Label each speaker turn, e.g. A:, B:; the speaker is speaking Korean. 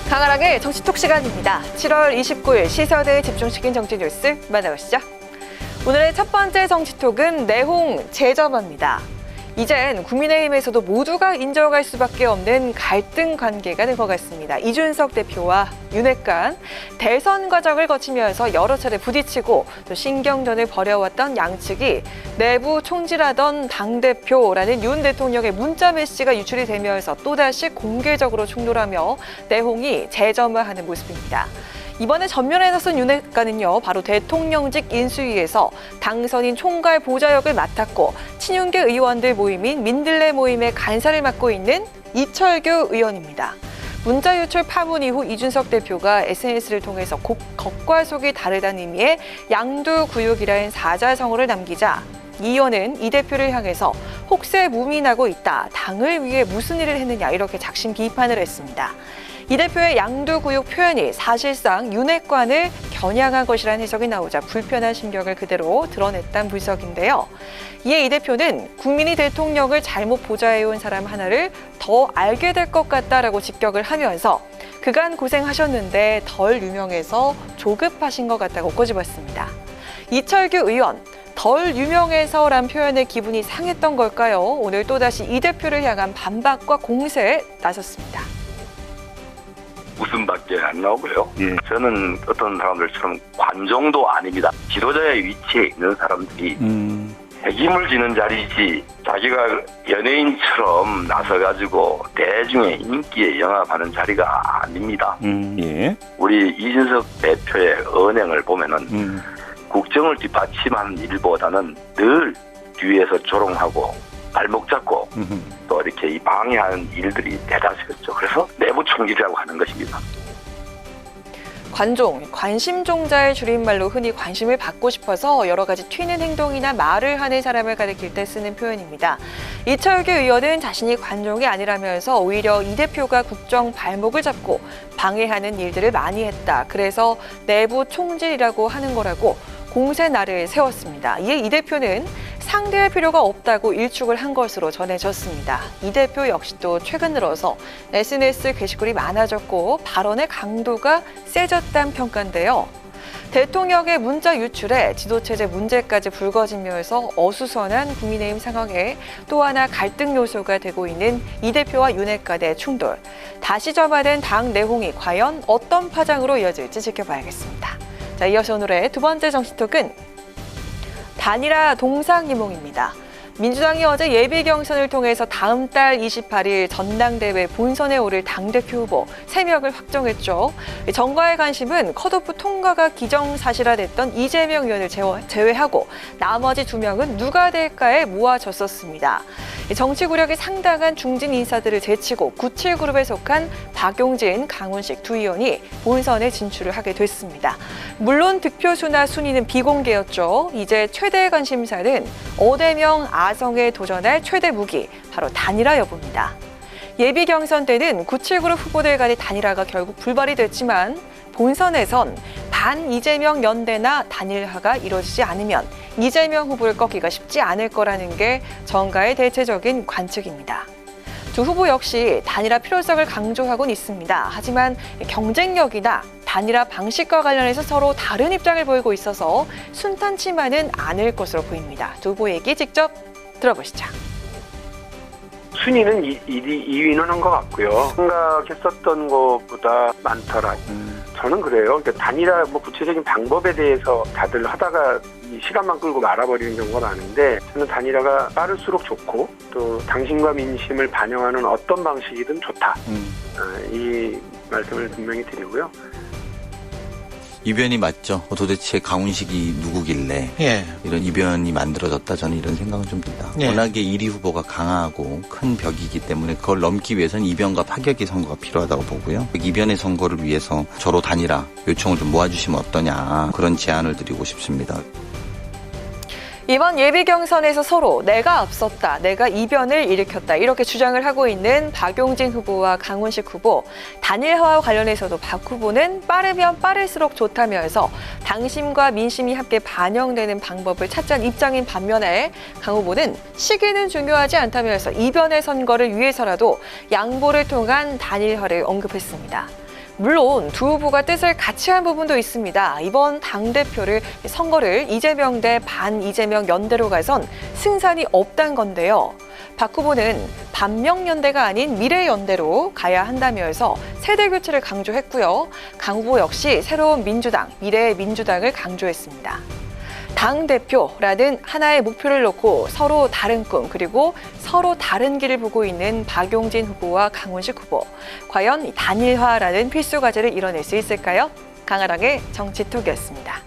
A: 강하랑의 정치톡 시간입니다. 7월 29일 시사대에 집중시킨 정치 뉴스 만나보시죠. 오늘의 첫 번째 정치톡은 내홍 재점화입니다. 이젠 국민의힘에서도 모두가 인정할 수밖에 없는 갈등 관계가 된 것 같습니다. 이준석 대표와 윤핵관, 대선 과정을 거치면서 여러 차례 부딪히고 또 신경전을 벌여왔던 양측이 내부 총질하던 당대표라는 윤 대통령의 문자 메시지가 유출이 되면서 또다시 공개적으로 충돌하며 내홍이 재점화하는 모습입니다. 이번에 전면에 나선 윤핵관은요, 바로 대통령직 인수위에서 당선인 총괄 보좌역을 맡았고 친윤계 의원들 모임인 민들레 모임의 간사를 맡고 있는 이철규 의원입니다. 문자 유출 파문 이후 이준석 대표가 SNS를 통해서 겉과 속이 다르다는 의미의 양두구육이라는 사자성어를 남기자 이 의원은 이 대표를 향해서 혹세 무민하고 있다. 당을 위해 무슨 일을 했느냐 이렇게 작심 비판을 했습니다. 이 대표의 양두구육 표현이 사실상 윤핵관을 겨냥한 것이라는 해석이 나오자 불편한 심경을 그대로 드러냈다는 분석인데요. 이에 이 대표는 국민이 대통령을 잘못 보좌해온 사람 하나를 더 알게 될 것 같다라고 직격을 하면서 그간 고생하셨는데 덜 유명해서 조급하신 것 같다고 꼬집었습니다. 이철규 의원, 덜 유명해서란 표현에 기분이 상했던 걸까요? 오늘 또다시 이 대표를 향한 반박과 공세에 나섰습니다.
B: 웃음밖에 안 나오고요. 저는 어떤 사람들처럼 관종도 아닙니다. 지도자의 위치에 있는 사람들이 책임을 지는 자리지 자기가 연예인처럼 나서가지고 대중의 인기에 영합하는 자리가 아닙니다. 우리 이준석 대표의 언행을 보면은 국정을 뒷받침하는 일보다는 늘 뒤에서 조롱하고 발목 잡고 또 이렇게 방해하는 일들이 대다수였죠. 그래서 내부 총질이라고 하는 것입니다.
A: 관종, 관심종자의 줄임말로 흔히 관심을 받고 싶어서 여러 가지 튀는 행동이나 말을 하는 사람을 가리킬 때 쓰는 표현입니다. 이철규 의원은 자신이 관종이 아니라면서 오히려 이 대표가 국정 발목을 잡고 방해하는 일들을 많이 했다. 그래서 내부 총질이라고 하는 거라고 공세날을 세웠습니다. 이에 이 대표는 상대할 필요가 없다고 일축을 한 것으로 전해졌습니다. 이 대표 역시 또 최근 들어서 SNS 게시글이 많아졌고 발언의 강도가 세졌다는 평가인데요. 대통령의 문자 유출에 지도체제 문제까지 불거지면서 어수선한 국민의힘 상황에 또 하나 갈등 요소가 되고 있는 이 대표와 윤핵관의 충돌. 다시 점화된 당 내홍이 과연 어떤 파장으로 이어질지 지켜봐야겠습니다. 자, 이어서 오늘의 두 번째 정치톡은 단일화 동상이몽입니다. 민주당이 어제 예비 경선을 통해서 다음 달 28일 전당대회 본선에 오를 당대표 후보 3명을 확정했죠. 정가의 관심은 컷오프 통과가 기정사실화됐던 이재명 의원을 제외하고 나머지 2명은 누가 될까에 모아졌었습니다. 정치 구력이 상당한 중진 인사들을 제치고 97그룹에 속한 박용진, 강훈식 두 의원이 본선에 진출을 하게 됐습니다. 물론 득표수나 순위는 비공개였죠. 이제 최대 관심사는 어대명 아성에 도전할 최대 무기, 바로 단일화 여부입니다. 예비 경선 때는 97그룹 후보들 간의 단일화가 결국 불발이 됐지만 본선에선 반 이재명 연대나 단일화가 이루어지지 않으면 이재명 후보를 꺾기가 쉽지 않을 거라는 게 정가의 대체적인 관측입니다. 두 후보 역시 단일화 필요성을 강조하고는 있습니다. 하지만 경쟁력이나 단일화 방식과 관련해서 서로 다른 입장을 보이고 있어서 순탄치만은 않을 것으로 보입니다. 두 후보 얘기 직접 들어보시죠.
C: 순위는 2위는 한 것 같고요. 생각했었던 것보다 많더라. 저는 그래요. 그러니까 단일화 구체적인 방법에 대해서 다들 하다가 시간만 끌고 말아버리는 경우가 많은데 저는 단일화가 빠를수록 좋고 또 당신과 민심을 반영하는 어떤 방식이든 좋다. 이 말씀을 분명히 드리고요.
D: 이변이 맞죠. 도대체 강훈식이 누구길래 이런 이변이 만들어졌다. 저는 이런 생각은 좀 듭니다. 워낙에 1위 후보가 강하고 큰 벽이기 때문에 그걸 넘기 위해서는 이변과 파격의 선거가 필요하다고 보고요. 이변의 선거를 위해서 저로 단일화 요청을 좀 모아주시면 어떠냐, 그런 제안을 드리고 싶습니다.
A: 이번 예비 경선에서 서로 내가 앞섰다, 내가 이변을 일으켰다 이렇게 주장을 하고 있는 박용진 후보와 강훈식 후보. 단일화와 관련해서도 박 후보는 빠르면 빠를수록 좋다면서 당심과 민심이 함께 반영되는 방법을 찾자는 입장인 반면에 강 후보는 시기는 중요하지 않다면서 이변의 선거를 위해서라도 양보를 통한 단일화를 언급했습니다. 물론 두 후보가 뜻을 같이 한 부분도 있습니다. 이번 당대표를 선거를 이재명 대 반 이재명 연대로 가선 승산이 없단 건데요. 박 후보는 반명연대가 아닌 미래연대로 가야 한다면서 세대 교체를 강조했고요. 강 후보 역시 새로운 민주당, 미래민주당을 강조했습니다. 당대표라는 하나의 목표를 놓고 서로 다른 꿈 그리고 서로 다른 길을 보고 있는 박용진 후보와 강훈식 후보. 과연 단일화라는 필수 과제를 이뤄낼 수 있을까요? 강아랑의 정치톡이었습니다.